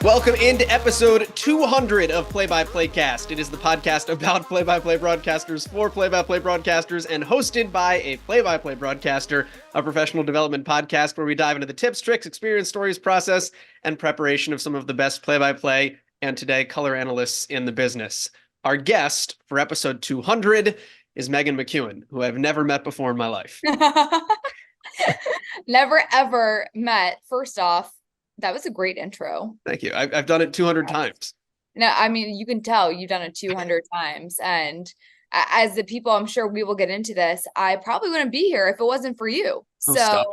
Welcome into episode 200 of Play-by-PlayCast. It is the podcast about play-by-play broadcasters for play-by-play broadcasters and hosted by a play-by-play broadcaster, a professional development podcast where we dive into the tips, tricks, experience, stories, process, and preparation of some of the best play-by-play and today color analysts in the business. Our guest for episode 200 is Meghan McKeown, who I've never met before in my life. Never ever met. First off, that was a great intro. Thank you. I've done it 200 times. No, I mean, you can tell you've done it 200 times. And as the people, I'm sure we will get into this, I probably wouldn't be here if it wasn't for you. So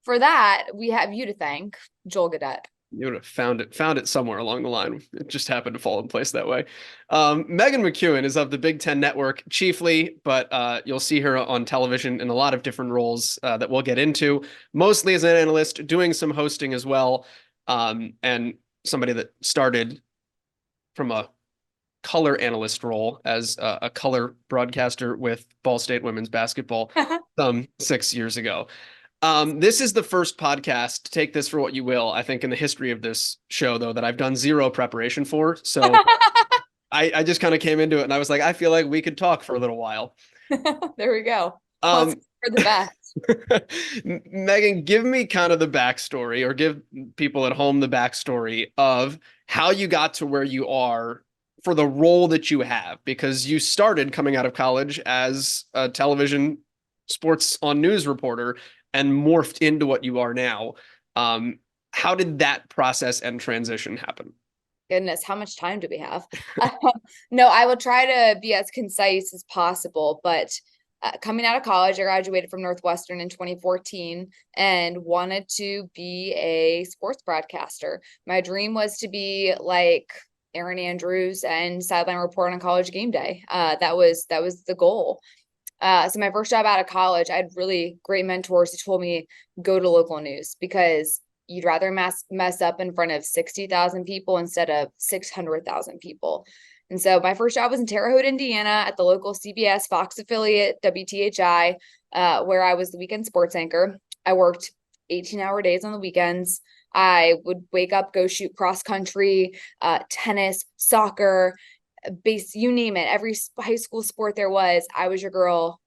for that, we have you to thank, Joel Gadet. You would have found it somewhere along the line. It just happened to fall in place that way. Meghan McKeown is of the Big Ten Network chiefly, but you'll see her on television in a lot of different roles that we'll get into, mostly as an analyst, doing some hosting as well, and somebody that started from a color analyst role as a color broadcaster with Ball State women's basketball some 6 years ago. This is the first podcast, take this for what you will, I think in the history of this show, though, that I've done zero preparation for. So I just kind of came into it and I was like, I feel like we could talk for a little while. There we go. For the best. Meghan, give me kind of the backstory, or give people at home the backstory of how you got to where you are for the role that you have, because you started coming out of college as a television sports on news reporter and morphed into what you are now. How did that process and transition happen? Goodness, how much time do we have? No, I will try to be as concise as possible, but coming out of college, I graduated from Northwestern in 2014 and wanted to be a sports broadcaster. My dream was to be like Erin Andrews and sideline report on College Game Day. That was the goal. So my first job out of college, I had really great mentors who told me, go to local news, because you'd rather mess up in front of 60,000 people instead of 600,000 people. And so my first job was in Terre Haute, Indiana at the local CBS Fox affiliate, WTHI, where I was the weekend sports anchor. I worked 18-hour days on the weekends. I would wake up, go shoot cross country, tennis, soccer, base, you name it, every high school sport there was. I was your girl,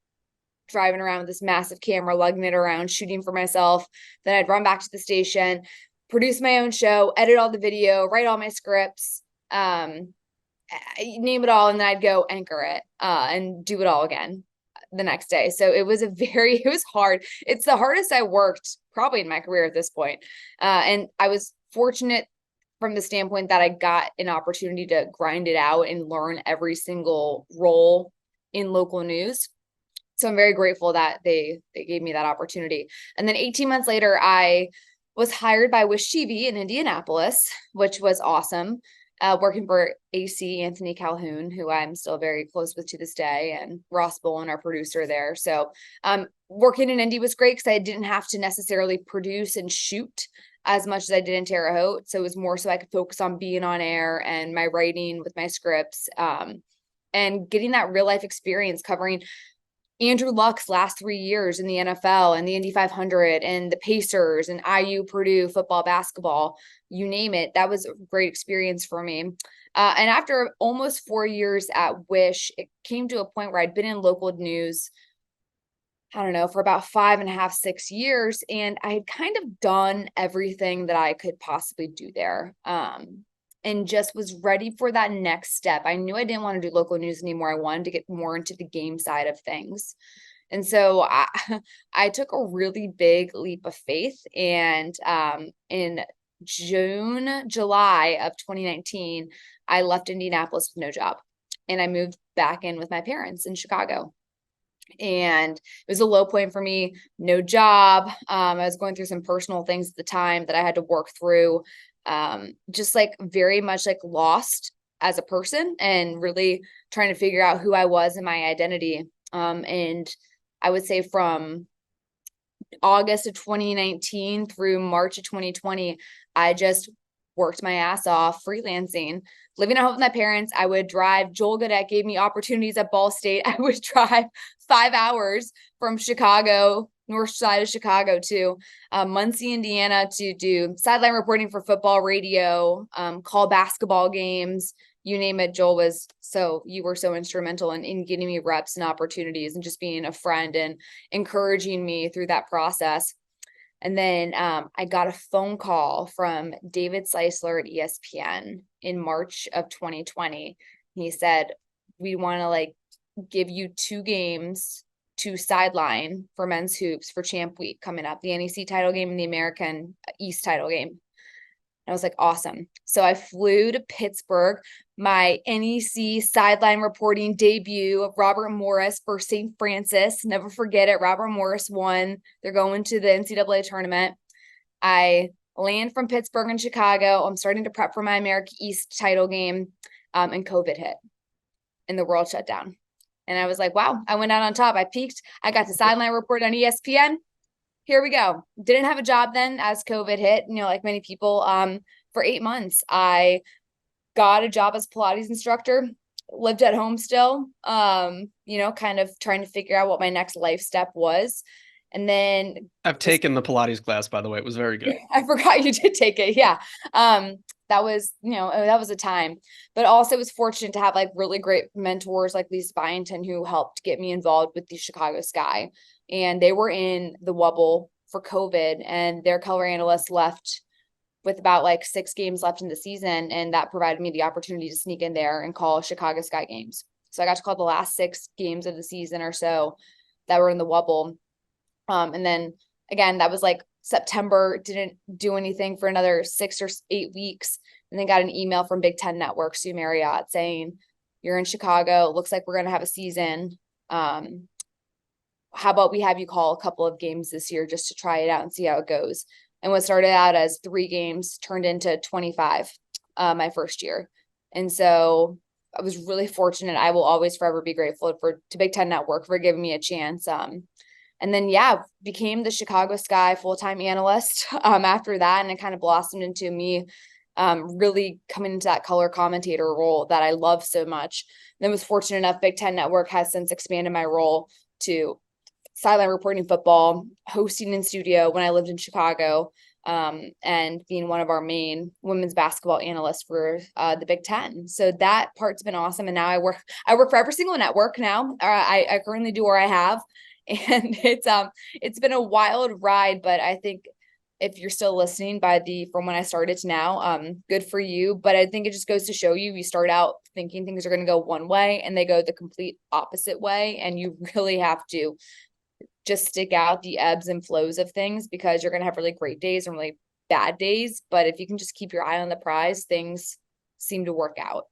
driving around with this massive camera, lugging it around, shooting for myself. Then I'd run back to the station, produce my own show, edit all the video, write all my scripts, name it all, and then I'd go anchor it and do it all again the next day. So it was it was hard. It's the hardest I worked probably in my career at this point. And I was fortunate from the standpoint that I got an opportunity to grind it out and learn every single role in local news. So I'm very grateful that they gave me that opportunity. And then 18 months later, I was hired by Wish TV in Indianapolis, which was awesome. Working for AC Anthony Calhoun, who I'm still very close with to this day, and Ross Bolin, our producer there. So working in Indy was great because I didn't have to necessarily produce and shoot as much as I did in Terre Haute. So it was more so I could focus on being on air and my writing with my scripts, and getting that real life experience covering Andrew Luck's last 3 years in the NFL and the Indy 500 and the Pacers and IU, Purdue, football, basketball, you name it. That was a great experience for me. And after almost 4 years at Wish, it came to a point where I'd been in local news, I don't know, for about 5.5, 6 years. And I had kind of done everything that I could possibly do there. And just was ready for that next step. I knew I didn't want to do local news anymore. I wanted to get more into the game side of things. And so I took a really big leap of faith. And in July of 2019, I left Indianapolis with no job. And I moved back in with my parents in Chicago. And it was a low point for me, no job. I was going through some personal things at the time that I had to work through. Just like very much like lost as a person and really trying to figure out who I was and my identity. And I would say from August of 2019 through March of 2020, I just worked my ass off freelancing, living at home with my parents. I would drive. Joel Goodette gave me opportunities at Ball State. I would drive 5 hours from Chicago, north side of Chicago, to Muncie, Indiana, to do sideline reporting for football radio, call basketball games, you name it. Joel you were so instrumental in getting me reps and opportunities and just being a friend and encouraging me through that process. And then I got a phone call from David Seisler at ESPN in March of 2020. He said, we want to give you 2 games to sideline for men's hoops for Champ Week coming up, the NEC title game and the American East title game. I was like, awesome. So I flew to Pittsburgh, my NEC sideline reporting debut of Robert Morris for St. Francis. Never forget it. Robert Morris won. They're going to the NCAA tournament. I land from Pittsburgh and Chicago. I'm starting to prep for my America East title game, and COVID hit and the world shut down. And I was like, wow, I went out on top. I peaked. I got the sideline report on ESPN. Here we go. Didn't have a job then as COVID hit, like many people. For 8 months, I got a job as Pilates instructor, lived at home still, kind of trying to figure out what my next life step was. And then I've taken the Pilates class, by the way. It was very good. I forgot you did take it. Yeah. That was, that was a time, but also was fortunate to have really great mentors like Lisa Byington, who helped get me involved with the Chicago Sky. And they were in the wobble for COVID, and their color analyst left with about 6 games left in the season. And that provided me the opportunity to sneak in there and call Chicago Sky games. So I got to call the last 6 games of the season or so that were in the wobble. And then again, that was September, didn't do anything for another 6 or 8 weeks. And then got an email from Big Ten Network, Sue Marriott, saying, you're in Chicago. Looks like we're going to have a season. How about we have you call a couple of games this year just to try it out and see how it goes? And what started out as 3 games turned into 25 my first year. And so I was really fortunate. I will always forever be grateful to Big Ten Network for giving me a chance. And then, became the Chicago Sky full-time analyst after that. And it kind of blossomed into me really coming into that color commentator role that I love so much. And then was fortunate enough, Big Ten Network has since expanded my role to sideline reporting football, hosting in studio when I lived in Chicago, and being one of our main women's basketball analysts for the Big Ten. So that part's been awesome. And now I work for every single network now. I currently do where I have. And it's been a wild ride, but I think if you're still listening from when I started to now, good for you. But I think it just goes to show you start out thinking things are going to go one way and they go the complete opposite way. And you really have to just stick out the ebbs and flows of things, because you're going to have really great days and really bad days. But if you can just keep your eye on the prize, things seem to work out.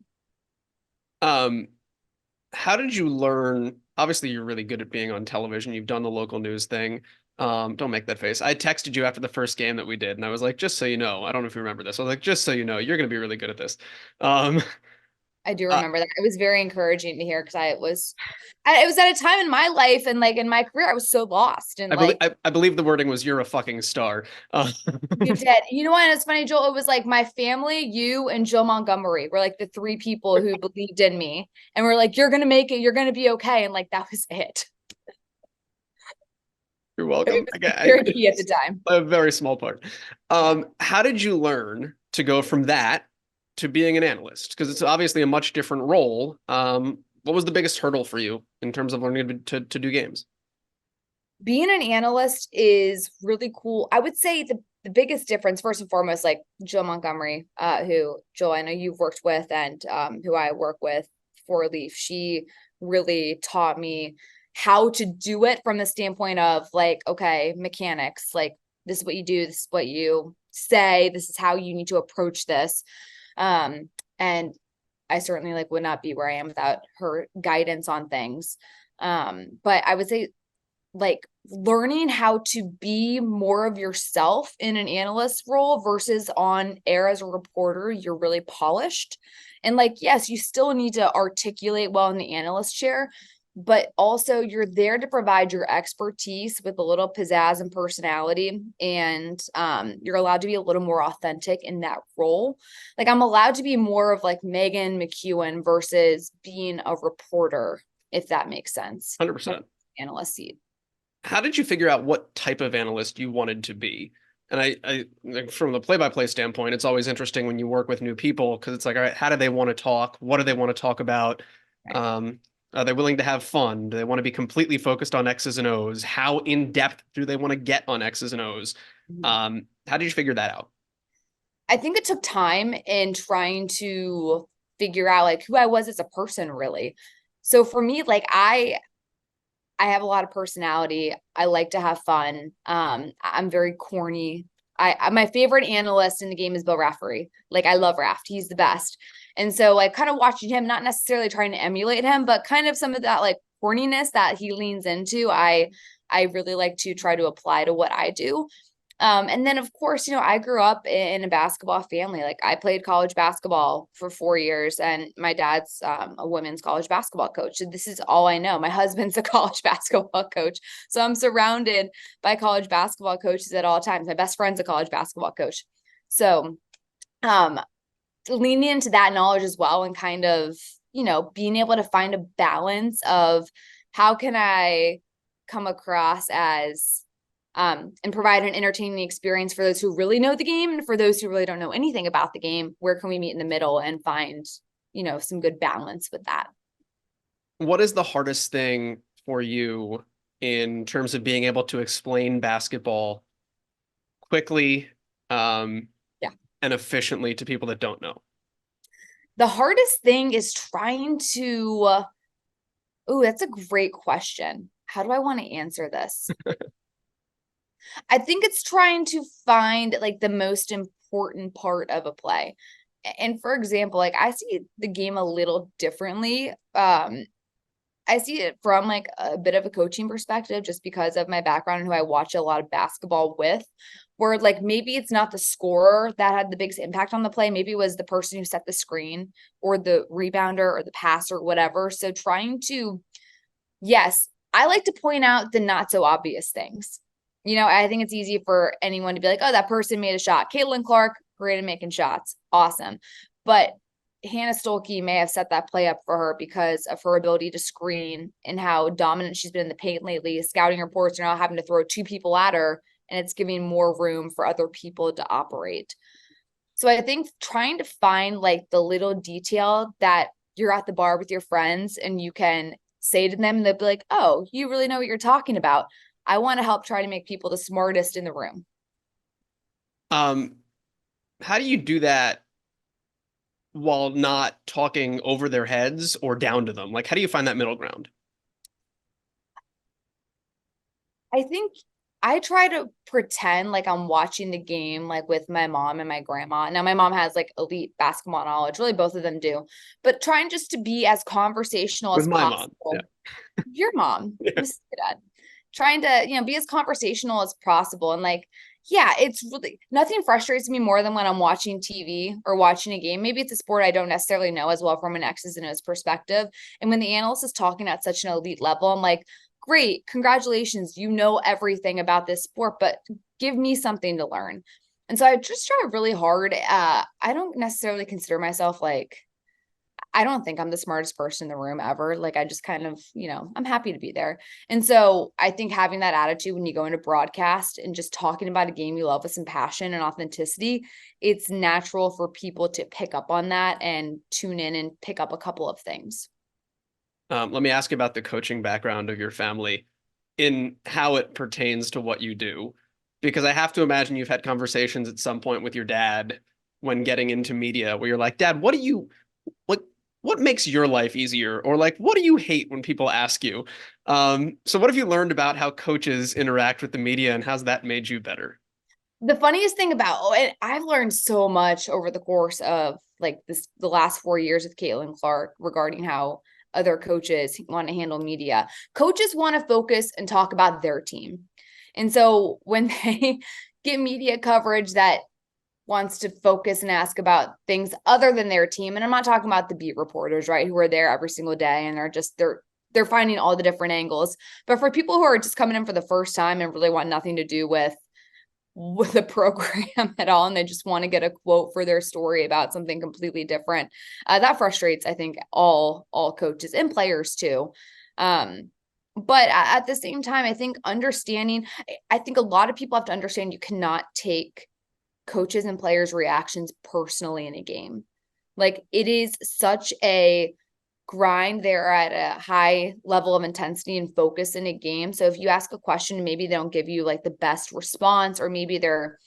How did you learn? Obviously, you're really good at being on television. You've done the local news thing. Don't make that face. I texted you after the first game that we did, and I was like, just so you know, I don't know if you remember this. I was like, just so you know, you're going to be really good at this. I do remember that. It was very encouraging to hear, because it was at a time in my life and in my career, I was so lost. And I believe the wording was, you're a fucking star. You did. You know what? It's funny, Joel. It was my family, you, and Jill Montgomery were the 3 people who believed in me and were like, you're going to make it. You're going to be okay. And that was it. You're welcome. Very key at the time. A very small part. How did you learn to go from that to being an analyst? Because it's obviously a much different role. What was the biggest hurdle for you in terms of learning to do games? Being an analyst is really cool. I would say the biggest difference, first and foremost, Jill Montgomery, who, Jill, I know you've worked with, and who I work with for Leaf. She really taught me how to do it from the standpoint of okay, mechanics, this is what you do, this is what you say, this is how you need to approach this. And I certainly would not be where I am without her guidance on things. But I would say learning how to be more of yourself in an analyst role versus on air as a reporter, you're really polished. And yes, you still need to articulate well in the analyst chair, but also you're there to provide your expertise with a little pizzazz and personality. And you're allowed to be a little more authentic in that role. Like I'm allowed to be more of like Meghan McKeown versus being a reporter, if that makes sense. 100%. Analyst seat. How did you figure out what type of analyst you wanted to be? And like, from the play-by-play standpoint, it's always interesting when you work with new people because it's like, all right, how do they want to talk? What do they want to talk about? Right. Are they willing to have fun? Do they want to be completely focused on X's and O's? How in depth do they want to get on X's and O's? How did you figure that out? I think it took time in trying to figure out like who I was as a person, really. So for me, like I have a lot of personality. I like to have fun. I'm very corny. My favorite analyst in the game is Bill Raftery. Like I love Raft. He's the best. And so like kind of watching him, not necessarily trying to emulate him, but kind of some of that like corniness that he leans into, I really like to try to apply to what I do. And then of course, I grew up in a basketball family. Like I played college basketball for 4 years, and my dad's a women's college basketball coach. So this is all I know. My husband's a college basketball coach. So I'm surrounded by college basketball coaches at all times. My best friend's a college basketball coach. So leaning into that knowledge as well, and kind of, being able to find a balance of how can I come across as and provide an entertaining experience for those who really know the game, and for those who really don't know anything about the game. Where can we meet in the middle and find, some good balance with that? What is the hardest thing for you in terms of being able to explain basketball quickly, Yeah. and efficiently to people that don't know? The hardest thing is trying to, oh, that's a great question. How do I want to answer this? I think it's trying to find like the most important part of a play. And for example, like I see the game a little differently. I see it from like a bit of a coaching perspective, just because of my background and who I watch a lot of basketball with, where like maybe it's not the scorer that had the biggest impact on the play. Maybe it was the person who set the screen or the rebounder or the pass or whatever. So trying to, yes, I like to point out the not so obvious things. I think it's easy for anyone to be like, oh, that person made a shot. Caitlin Clark, great at making shots. Awesome. But Hannah Stolke may have set that play up for her because of her ability to screen and how dominant she's been in the paint lately. Scouting reports are now having to throw two people at her, and it's giving more room for other people to operate. So I think trying to find like the little detail that you're at the bar with your friends and you can say to them, and they'll be like, oh, you really know what you're talking about. I want to help try to make people the smartest in the room. How do you do that while not talking over their heads or down to them? Like, how do you find that middle ground? I think I try to pretend like I'm watching the game like with my mom and my grandma. Now my mom has like elite basketball knowledge, really both of them do, but trying just to be as conversational With as my mom. possible. Yeah. Your mom, Yeah. Mrs. Dad, trying to, be as conversational as possible. And like, yeah, it's really nothing frustrates me more than when I'm watching TV or watching a game. Maybe it's a sport I don't necessarily know as well from an X's and O's perspective. And when the analyst is talking at such an elite level, I'm like, great, congratulations. You know everything about this sport, but give me something to learn. And so I just try really hard. I don't necessarily consider myself like, I don't think I'm the smartest person in the room ever. Like I just kind of, I'm happy to be there. And so I think having that attitude when you go into broadcast and just talking about a game you love with some passion and authenticity, it's natural for people to pick up on that and tune in and pick up a couple of things. Let me ask you about the coaching background of your family in how it pertains to what you do, because I have to imagine you've had conversations at some point with your dad when getting into media where you're like, Dad, what makes your life easier? Or like, what do you hate when people ask you? So what have you learned about how coaches interact with the media, and how's that made you better? The funniest thing and I've learned so much over the course of like the last 4 years with Caitlin Clark regarding how other coaches want to handle media. Coaches want to focus and talk about their team. And so when they get media coverage that wants to focus and ask about things other than their team, and I'm not talking about the beat reporters, right, who are there every single day and they're they're finding all the different angles. But for people who are just coming in for the first time and really want nothing to do with the program at all, and they just want to get a quote for their story about something completely different, that frustrates, I think, all coaches and players too. But at the same time, I think I think a lot of people have to understand you cannot take coaches and players' reactions personally in a game. Like, it is such a grind. They're at a high level of intensity and focus in a game. So if you ask a question, maybe they don't give you like the best response, or maybe their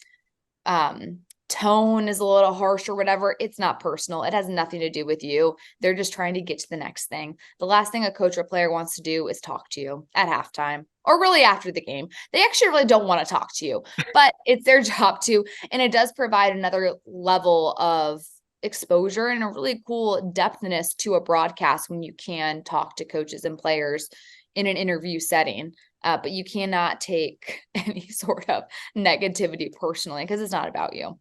tone is a little harsh or whatever, it's not personal. It has nothing to do with you. They're just trying to get to the next thing. The last thing a coach or player wants to do is talk to you at halftime or really after the game. They actually really don't want to talk to you, but it's their job to. And it does provide another level of exposure and a really cool depthness to a broadcast when you can talk to coaches and players in an interview setting. But you cannot take any sort of negativity personally, because it's not about you.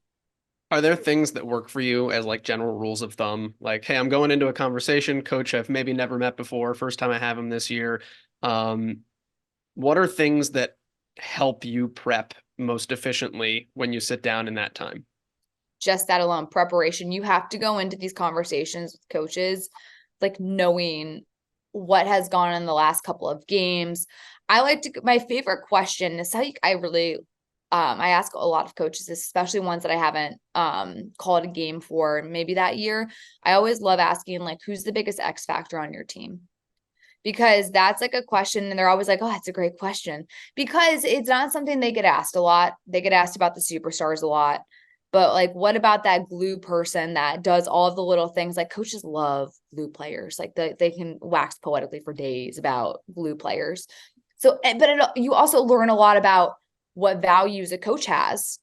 Are there things that work for you as like general rules of thumb? Like, hey, I'm going into a conversation, coach I've maybe never met before, first time I have him this year. What are things that help you prep most efficiently when you sit down in that time? Just that alone, preparation. You have to go into these conversations with coaches, like knowing what has gone on in the last couple of games. My favorite question is I really, I ask a lot of coaches, especially ones that I haven't called a game for maybe that year. I always love asking, like, who's the biggest X factor on your team? Because that's like a question, and they're always like, oh, that's a great question, because it's not something they get asked a lot. They get asked about the superstars a lot. But like, what about that glue person that does all of the little things? Like, coaches love glue players. Like, they can wax poetically for days about glue players. So, you also learn a lot about what values a coach has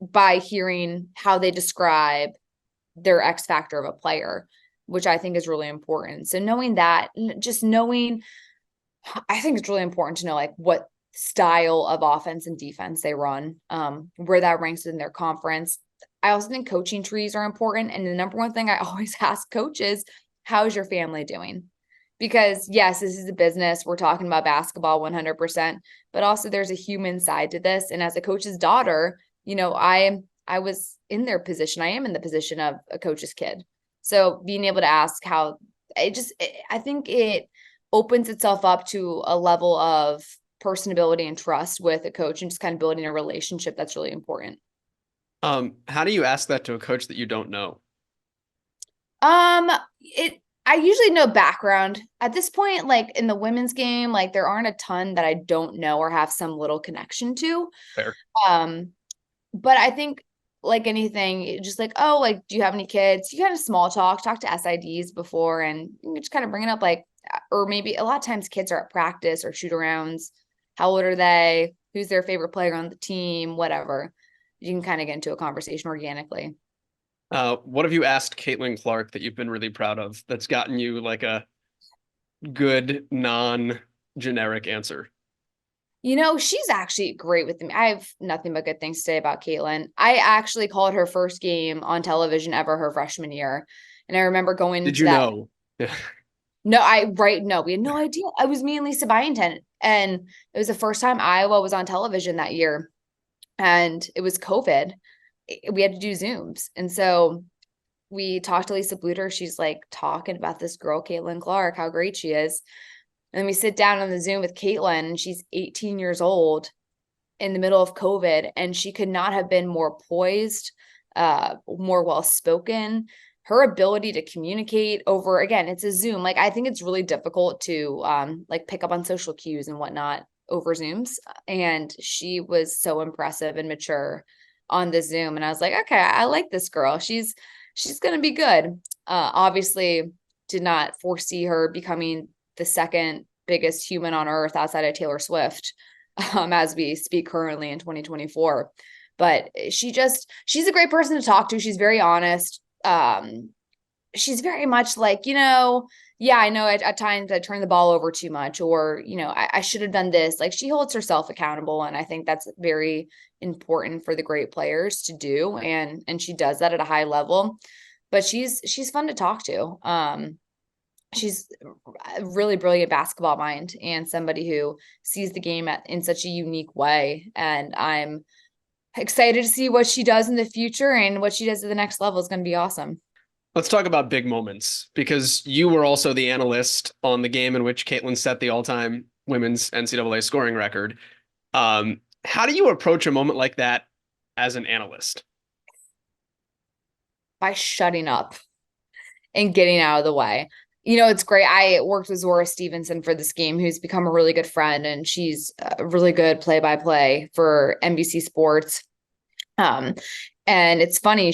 by hearing how they describe their X factor of a player, which I think is really important. So knowing that, just knowing, I think it's really important to know like what style of offense and defense they run, where that ranks in their conference. I also think coaching trees are important. And the number one thing I always ask coaches, how's your family doing? Because yes, this is a business. We're talking about basketball 100%, but also there's a human side to this. And as a coach's daughter, I was in their position. I am in the position of a coach's kid. So being able to ask how I think it opens itself up to a level of personability and trust with a coach, and just kind of building a relationship that's really important. How do you ask that to a coach that you don't know? I usually know background at this point. Like in the women's game, like there aren't a ton that I don't know or have some little connection to. Fair. But I think like anything, just like, oh, like, do you have any kids? You kind of small talk to SIDs before, and you just kind of bring it up, like, or maybe a lot of times kids are at practice or shoot arounds. How old are they? Who's their favorite player on the team? Whatever. You can kind of get into a conversation organically. What have you asked Caitlin Clark that you've been really proud of that's gotten you like a good non-generic answer? She's actually great with me. I have nothing but good things to say about Caitlin. I actually called her first game on television ever her freshman year. And I remember going Did to you that. know? Yeah. No, we had no idea. I was me and Lisa Byington. And it was the first time Iowa was on television that year. And it was COVID. We had to do Zooms. And so we talked to Lisa Bluter. She's like talking about this girl, Caitlin Clark, how great she is. And we sit down on the Zoom with Caitlin, and she's 18 years old in the middle of COVID, and she could not have been more poised, more well-spoken. Her ability to communicate over, again, it's a Zoom. Like, I think it's really difficult to like pick up on social cues and whatnot over Zooms. And she was so impressive and mature on the Zoom. And I was like, okay, I like this girl. She's going to be good. Obviously did not foresee her becoming the second biggest human on earth outside of Taylor Swift, as we speak currently in 2024. But she's a great person to talk to. She's very honest. She's very much like, yeah, I know at times I turn the ball over too much, or, I should have done this. Like, she holds herself accountable. And I think that's very important for the great players to do. And she does that at a high level, but she's fun to talk to. she's a really brilliant basketball mind and somebody who sees the game in such a unique way. And I'm excited to see what she does in the future, and what she does at the next level is going to be awesome. Let's talk about big moments, because you were also the analyst on the game in which Caitlin set the all-time women's NCAA scoring record. How do you approach a moment like that as an analyst? By shutting up and getting out of the way. It's great. I worked with Zora Stevenson for this game, who's become a really good friend, and she's a really good play-by-play for NBC Sports. And it's funny,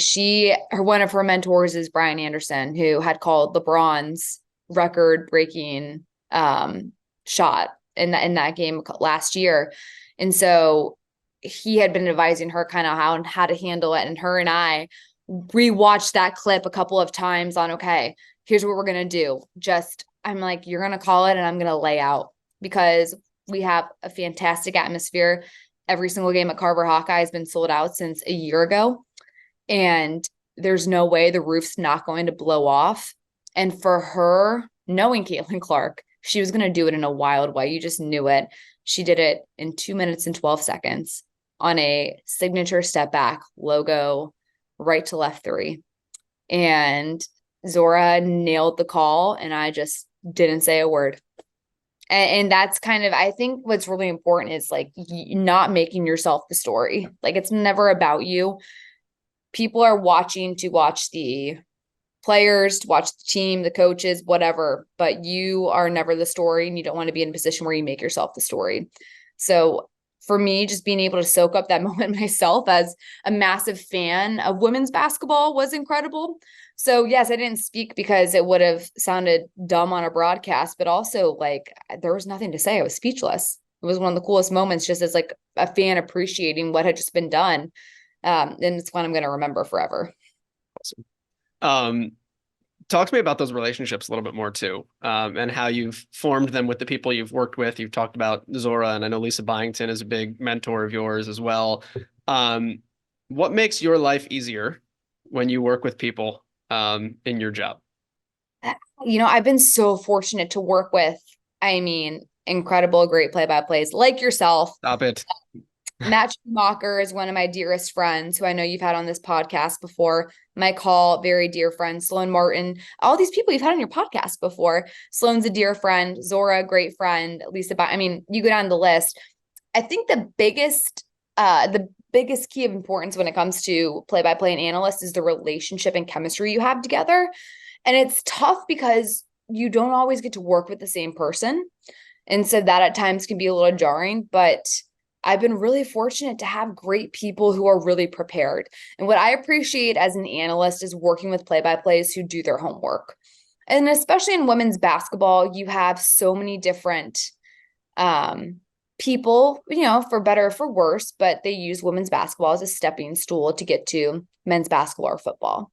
one of her mentors is Brian Anderson, who had called LeBron's record-breaking shot in that game last year. And so he had been advising her kind of how to handle it. And her and I rewatched that clip a couple of times on, okay, here's what we're going to do. I'm like, you're going to call it and I'm going to lay out, because we have a fantastic atmosphere. Every single game at Carver Hawkeye has been sold out since a year ago. And there's no way the roof's not going to blow off. And for her, knowing Caitlin Clark, she was going to do it in a wild way. You just knew it. She did it in 2 minutes and 12 seconds on a signature step back logo, right to left three. And Zora nailed the call, and I just didn't say a word. And that's kind of, I think what's really important is like not making yourself the story. Like, it's never about you. People are watching to watch the players, to watch the team, the coaches, whatever, but you are never the story, and you don't want to be in a position where you make yourself the story. So for me, just being able to soak up that moment myself as a massive fan of women's basketball was incredible. So yes, I didn't speak because it would have sounded dumb on a broadcast, but also like there was nothing to say. I was speechless. It was one of the coolest moments, just as like a fan appreciating what had just been done. And it's one I'm going to remember forever. Awesome. Talk to me about those relationships a little bit more too, and how you've formed them with the people you've worked with. You've talked about Zora, and I know Lisa Byington is a big mentor of yours as well. What makes your life easier when you work with people in your job? I've been so fortunate to work with, incredible, great play-by-plays like yourself. Stop it. Matt Schumacher is one of my dearest friends, who I know you've had on this podcast before. Mike Hall, very dear friend. Sloan Martin, all these people you've had on your podcast before. Sloan's a dear friend. Zora, great friend. Lisa, you go down the list. I think the biggest key of importance when it comes to play-by-play and analyst is the relationship and chemistry you have together. And it's tough because you don't always get to work with the same person. And so that at times can be a little jarring, but I've been really fortunate to have great people who are really prepared. And what I appreciate as an analyst is working with play-by-plays who do their homework. And especially in women's basketball, you have so many different people, for better or for worse, but they use women's basketball as a stepping stool to get to men's basketball or football.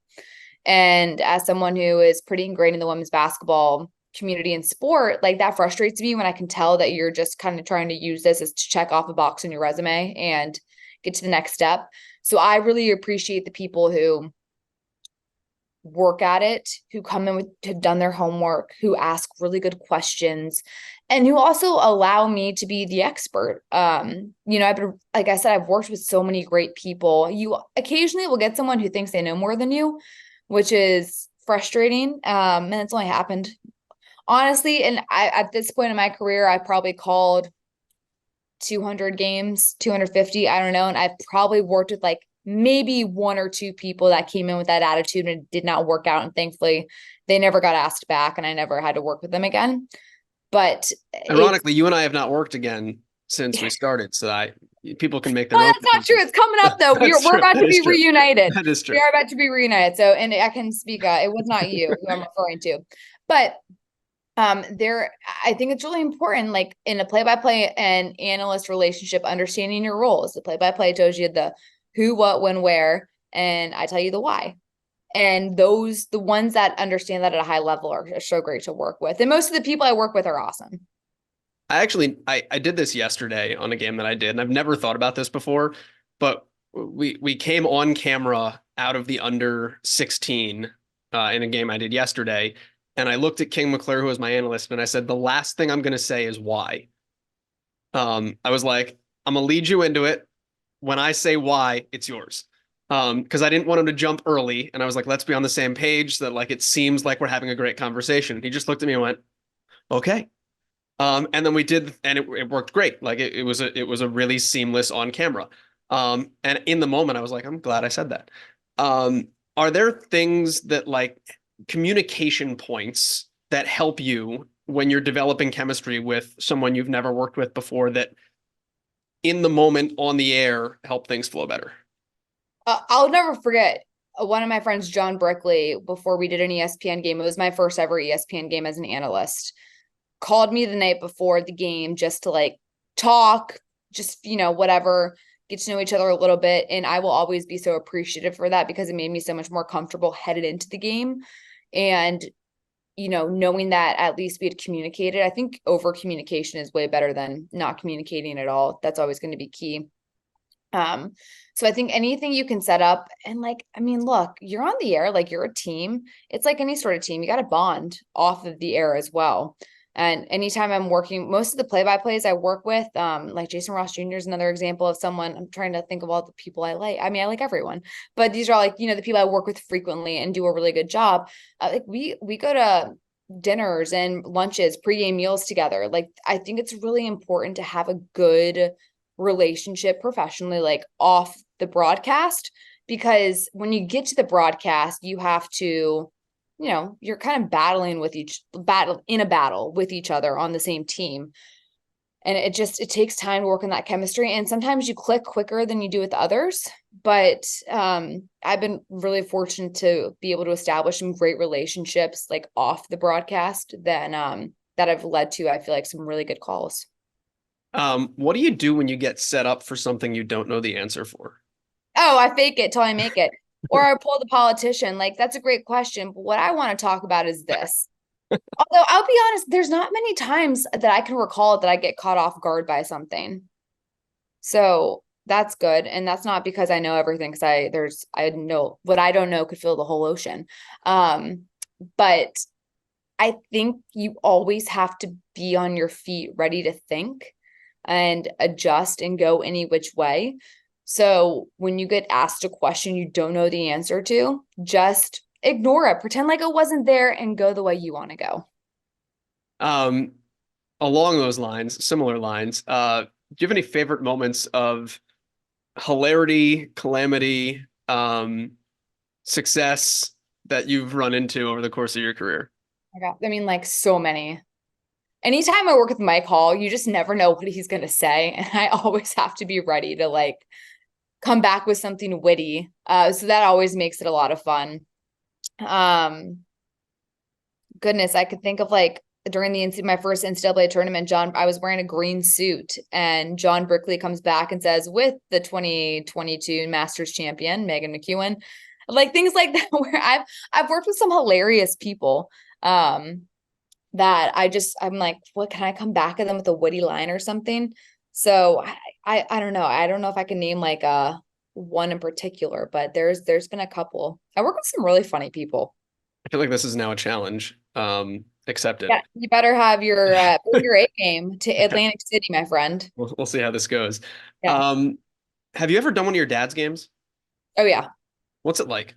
And as someone who is pretty ingrained in the women's basketball community and sport, like that frustrates me when I can tell that you're just kind of trying to use this as to check off a box in your resume and get to the next step. So I really appreciate the people who work at it, who come in have done their homework, who ask really good questions, and who also allow me to be the expert. I've been, like I said, I've worked with so many great people. You occasionally will get someone who thinks they know more than you, which is frustrating. And it's only happened, honestly, and at this point in my career, I probably called 200 games, 250, I don't know. And I've probably worked with like maybe one or two people that came in with that attitude and it did not work out. And thankfully, they never got asked back and I never had to work with them again. But ironically, you and I have not worked again since we started. So people can make their own. That's not true. It's coming up though. We're about to be reunited. That is true. We are about to be reunited. So, and I can speak, it was not you who I'm referring to, but I think it's really important, like in a play-by-play and analyst relationship, understanding your roles. The play-by-play tells you the who, what, when, where, and I tell you the why. And the ones that understand that at a high level are so great to work with. And most of the people I work with are awesome. I did this yesterday on a game that I did, and I've never thought about this before, but we came on camera out of the under 16 in a game I did yesterday. And I looked at King McClure, who was my analyst, and I said, the last thing I'm going to say is why. I was like, I'm gonna lead you into it. When I say why, it's yours. Because I didn't want him to jump early, and I was like, let's be on the same page so that like it seems like we're having a great conversation. He just looked at me and went, okay. And then we did, and it worked great. Like it was a really seamless on camera. And in the moment, I was like, I'm glad I said that. Are there things that like communication points that help you when you're developing chemistry with someone you've never worked with before that in the moment on the air help things flow better? I'll never forget one of my friends, John Brickley, before we did an ESPN game. It was my first ever ESPN game as an analyst. Called me the night before the game just to like talk, just, whatever, get to know each other a little bit. And I will always be so appreciative for that because it made me so much more comfortable headed into the game. And, knowing that at least we had communicated, I think over communication is way better than not communicating at all. That's always going to be key. So I think anything you can set up and like, I mean, look, you're on the air, like you're a team. It's like any sort of team. You got to bond off of the air as well. And anytime I'm working, most of the play-by-plays I work with, like Jason Ross Jr. is another example of someone. I'm trying to think of all the people I like. I mean, I like everyone, but these are like, the people I work with frequently and do a really good job. Like we go to dinners and lunches, pregame meals together. Like I think it's really important to have a good relationship professionally, like off the broadcast, because when you get to the broadcast, you have to, you're kind of battling with a battle with each other on the same team. And it takes time to work on that chemistry. And sometimes you click quicker than you do with others. But I've been really fortunate to be able to establish some great relationships like off the broadcast that have led to, I feel like, some really good calls. What do you do when you get set up for something you don't know the answer for? Oh, I fake it till I make it. Or I pull the politician. Like, that's a great question. But what I want to talk about is this. Although I'll be honest, there's not many times that I can recall that I get caught off guard by something. So that's good. And that's not because I know everything, because I know what I don't know could fill the whole ocean. But I think you always have to be on your feet, ready to think and adjust and go any which way. So when you get asked a question you don't know the answer to, just ignore it, pretend like it wasn't there, and go the way you want to go. Um, Along those lines, similar lines, do you have any favorite moments of hilarity, calamity, success that you've run into over the course of your career? I mean, like so many. Anytime I work with Mike Hall, you just never know what he's going to say. And I always have to be ready to like come back with something witty. So that always makes it a lot of fun. Um, Goodness, I could think of like during my first NCAA tournament, I was wearing a green suit, and John Brickley comes back and says, with the 2022 Masters champion, Meghan McKeown, like things like that, where I've worked with some hilarious people. That I'm like, what, can I come back at them with a witty line or something? So I don't know. I don't know if I can name like one in particular, but there's been a couple. I work with some really funny people. I feel like this is now a challenge. Accepted. Yeah, you better have bring your A game to Atlantic City, my friend. We'll see how this goes. Yeah. Um, have you ever done one of your dad's games? Oh yeah. What's it like?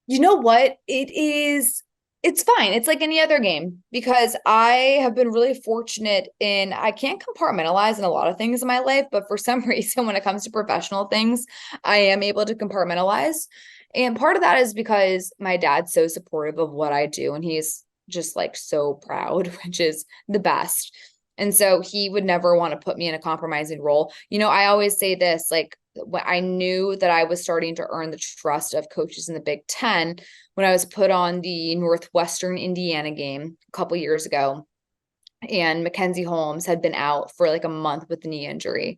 You know what? It's fine. It's like any other game because I have been really fortunate in I can't compartmentalize in a lot of things in my life, but for some reason, when it comes to professional things, I am able to compartmentalize. And part of that is because my dad's so supportive of what I do, and he's just like so proud, which is the best. And so he would never want to put me in a compromising role. I always say this, like when I knew that I was starting to earn the trust of coaches in the Big Ten when I was put on the Northwestern Indiana game a couple years ago. And Mackenzie Holmes had been out for like a month with a knee injury.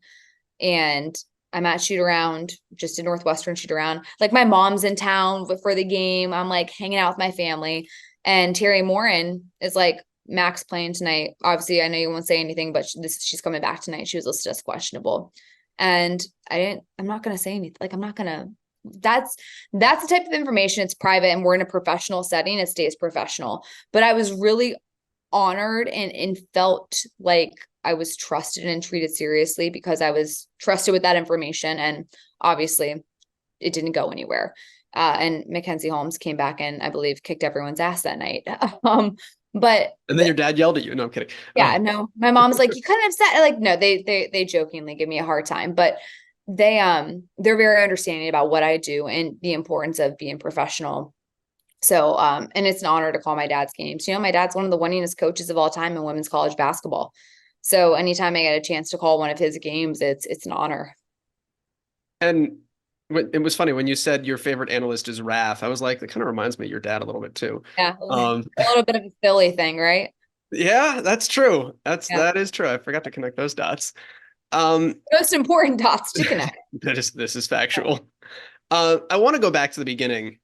And I'm at shoot around, just a Northwestern shoot around. Like my mom's in town for the game. I'm like hanging out with my family. And Terry Morin is like, Max playing tonight. Obviously, I know you won't say anything, but she's coming back tonight. She was listed as questionable. And I'm not going to say anything. Like, I'm not going to that's the type of information. It's private and we're in a professional setting. It stays professional. But I was really honored and felt like I was trusted and treated seriously because I was trusted with that information. And obviously it didn't go anywhere. And Mackenzie Holmes came back and I believe kicked everyone's ass that night. But And then your dad yelled at you. No, I'm kidding. yeah, no, my mom's like, you couldn't have said, like, no, they jokingly give me a hard time, but they're very understanding about what I do and the importance of being professional. So, and it's an honor to call my dad's games. You know, my dad's one of the winningest coaches of all time in women's college basketball. So anytime I get a chance to call one of his games, it's an honor. And it was funny when you said your favorite analyst is Raph. I was like, that kind of reminds me of your dad a little bit too. Yeah, Um, a little bit of a Philly thing, right? yeah, that's true. Yeah, That is true. I forgot to connect those dots. Um, most important dots to connect. this is factual. I want to go back to the beginning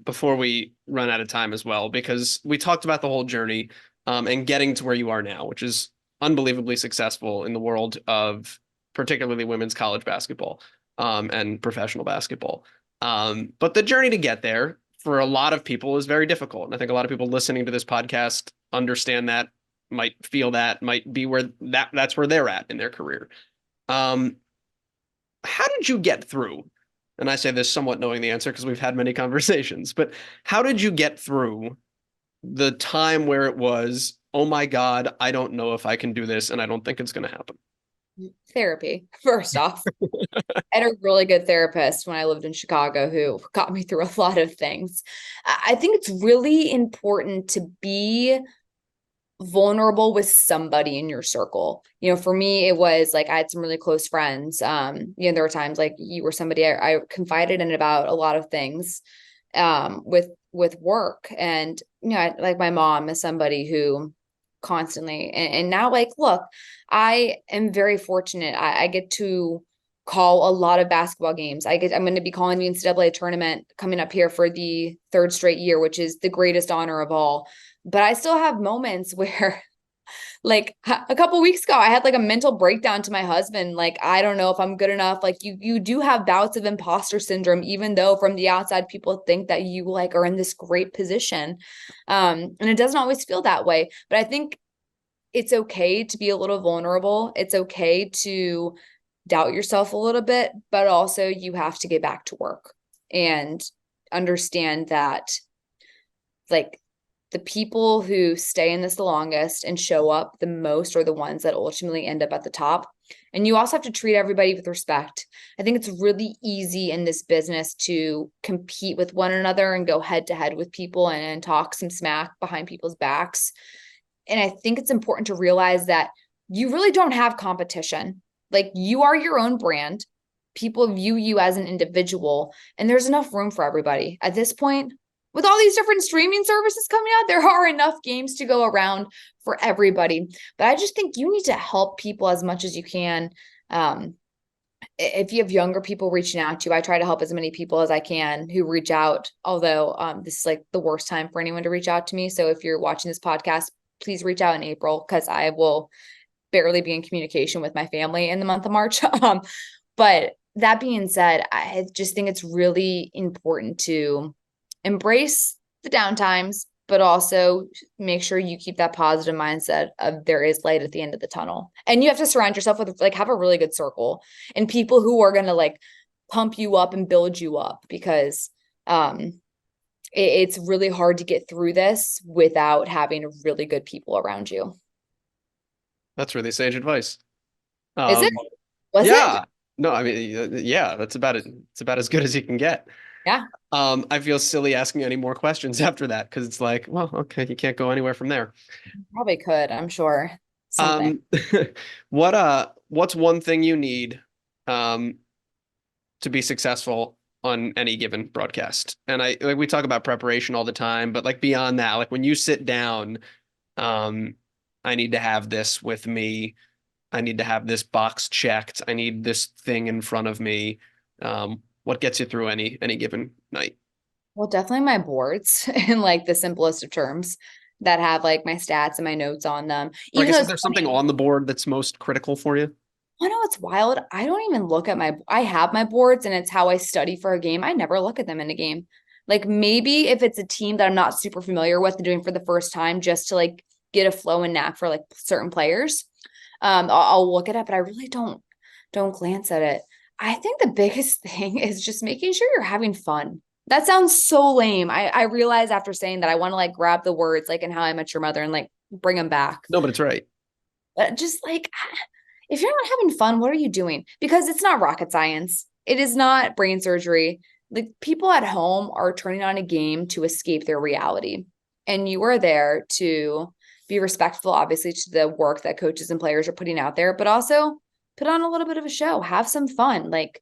before we run out of time as well, because we talked about the whole journey and getting to where you are now, which is unbelievably successful in the world of particularly women's college basketball and professional basketball. But the journey to get there for a lot of people is very difficult. And I think a lot of people listening to this podcast understand that, might feel that, might be where that's where they're at in their career. Um, how did you get through? And I say this somewhat knowing the answer because we've had many conversations, but how did you get through the time where it was, oh my God, I don't know if I can do this and I don't think it's going to happen? Therapy, first off. I had a really good therapist when I lived in Chicago who got me through a lot of things. I think it's really important to be vulnerable with somebody in your circle. You know, for me, it was like I had some really close friends. You know, there were times like you were somebody I confided in about a lot of things with work. And, you know, like my mom is somebody who constantly and now like, look, I am very fortunate. I get to call a lot of basketball games. I'm going to be calling the NCAA tournament coming up here for the third straight year, which is the greatest honor of all. But I still have moments where like a couple weeks ago, I had like a mental breakdown to my husband. Like, I don't know if I'm good enough. Like you do have bouts of imposter syndrome, even though from the outside, people think that you like are in this great position. And it doesn't always feel that way, but I think it's okay to be a little vulnerable. It's okay to doubt yourself a little bit, but also you have to get back to work and understand that like the people who stay in this the longest and show up the most are the ones that ultimately end up at the top. And you also have to treat everybody with respect. I think it's really easy in this business to compete with one another and go head to head with people and talk some smack behind people's backs. And I think it's important to realize that you really don't have competition. Like you are your own brand. People view you as an individual, and there's enough room for everybody. At this point, with all these different streaming services coming out, there are enough games to go around for everybody. But I just think you need to help people as much as you can. If you have younger people reaching out to you, I try to help as many people as I can who reach out, although this is like the worst time for anyone to reach out to me. So if you're watching this podcast, please reach out in April because I will barely be in communication with my family in the month of March. But that being said, I just think it's really important to embrace the downtimes, but also make sure you keep that positive mindset of there is light at the end of the tunnel. And you have to surround yourself with like, have a really good circle and people who are going to like pump you up and build you up because, it's really hard to get through this without having really good people around you. That's really sage advice. Is it? Um, Was it? yeah, no, I mean, yeah, that's about it. It's about as good as you can get. Yeah, I feel silly asking any more questions after that because it's like, well, okay, you can't go anywhere from there. probably could. I'm sure something. Um, what's one thing you need, um, to be successful on any given broadcast? And I like we talk about preparation all the time, but like beyond that, like when you sit down, um, I need to have this with me. I need to have this box checked. I need this thing in front of me. What gets you through any given night? Well, definitely my boards in like the simplest of terms that have like my stats and my notes on them. Or I Even guess though is it's there something funny, on the board that's most critical for you? I know it's wild. I don't even look at I have my boards and it's how I study for a game. I never look at them in a game. Like maybe if it's a team that I'm not super familiar with and doing for the first time, just to like get a flow and knack for like certain players, I'll look at it, but I really don't glance at it. I think the biggest thing is just making sure you're having fun. That sounds so lame. I realize after saying that I want to like grab the words like in How I Met Your Mother and like bring them back. No, but it's right. But just like if you're not having fun, what are you doing? Because it's not rocket science. It is not brain surgery. Like people at home are turning on a game to escape their reality. And you are there to be respectful, obviously, to the work that coaches and players are putting out there, but also put on a little bit of a show, have some fun. Like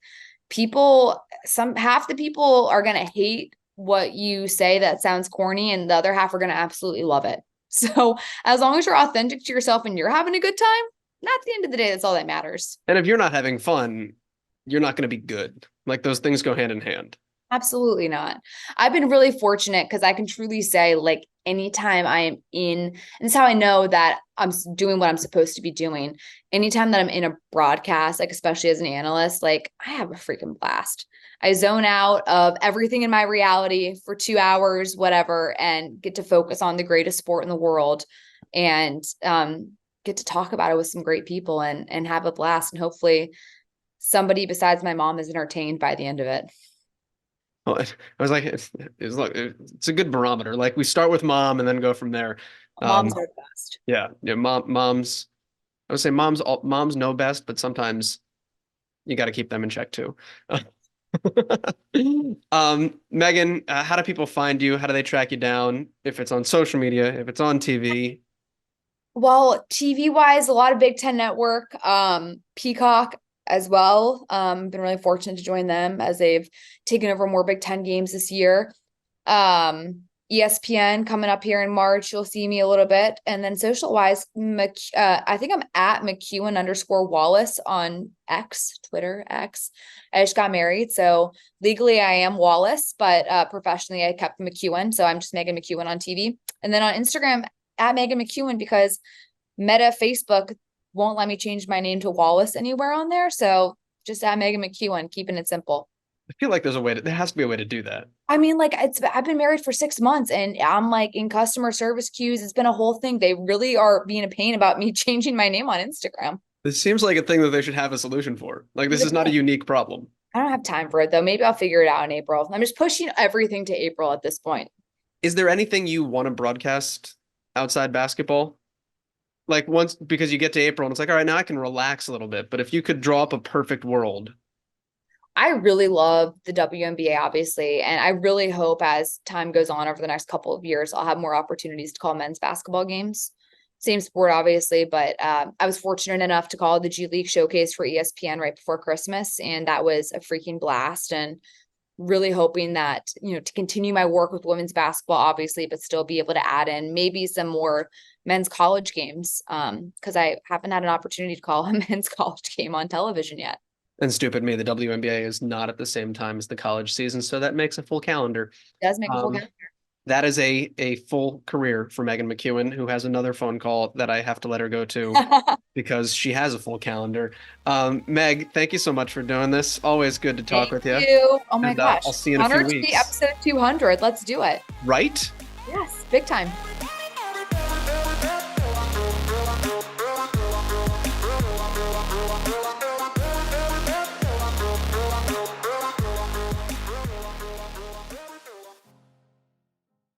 half the people are going to hate what you say that sounds corny, and the other half are going to absolutely love it. So as long as you're authentic to yourself and you're having a good time, at the end of the day, that's all that matters. And if you're not having fun, you're not going to be good. Like those things go hand in hand. Absolutely not. I've been really fortunate because I can truly say, like, anytime I am in, and this is how I know that I'm doing what I'm supposed to be doing. Anytime that I'm in a broadcast, like, especially as an analyst, like, I have a freaking blast. I zone out of everything in my reality for 2 hours, whatever, and get to focus on the greatest sport in the world and get to talk about it with some great people and have a blast. And hopefully somebody besides my mom is entertained by the end of it. Well, I was like, it's a good barometer. Like we start with mom and then go from there. Moms are the best. Yeah. Moms. I would say moms know best, but sometimes you got to keep them in check too. Megan, how do people find you? How do they track you down? If it's on social media, if it's on TV? Well, TV wise, a lot of Big Ten Network, Peacock as well. Been really fortunate to join them as they've taken over more Big Ten games this year. ESPN coming up here in March. You'll see me a little bit. And then social wise, I think I'm at McKeown_Wallace on Twitter X. I just got married. So legally I am Wallace, but professionally I kept McKeown. So I'm just Meghan McKeown on TV. And then on Instagram at Meghan McKeown, because Meta Facebook won't let me change my name to Wallace anywhere on there. So just at Meghan McKeown, keeping it simple. I feel like there has to be a way to do that. I mean, like I've been married for 6 months and I'm like in customer service queues. It's been a whole thing. They really are being a pain about me changing my name on Instagram. This seems like a thing that they should have a solution for. Like this is not a unique problem. I don't have time for it though. Maybe I'll figure it out in April. I'm just pushing everything to April at this point. Is there anything you want to broadcast outside basketball? Like once, because you get to April and it's like, all right, now I can relax a little bit. But if you could draw up a perfect world. I really love the WNBA, obviously. And I really hope as time goes on over the next couple of years, I'll have more opportunities to call men's basketball games. Same sport, obviously, but I was fortunate enough to call the G League showcase for ESPN right before Christmas. And that was a freaking blast. And really hoping that, to continue my work with women's basketball, obviously, but still be able to add in maybe some more men's college games. Because I haven't had an opportunity to call a men's college game on television yet. And stupid me, the WNBA is not at the same time as the college season, so that makes a full calendar. It does make a full calendar. That is a full career for Meghan McKeown, who has another phone call that I have to let her go to because she has a full calendar. Meg, thank you so much for doing this. Always good to talk with you. Thank you. Oh my gosh. I'll see you in a few weeks. Honored to be episode 200. Let's do it. Right? Yes, big time.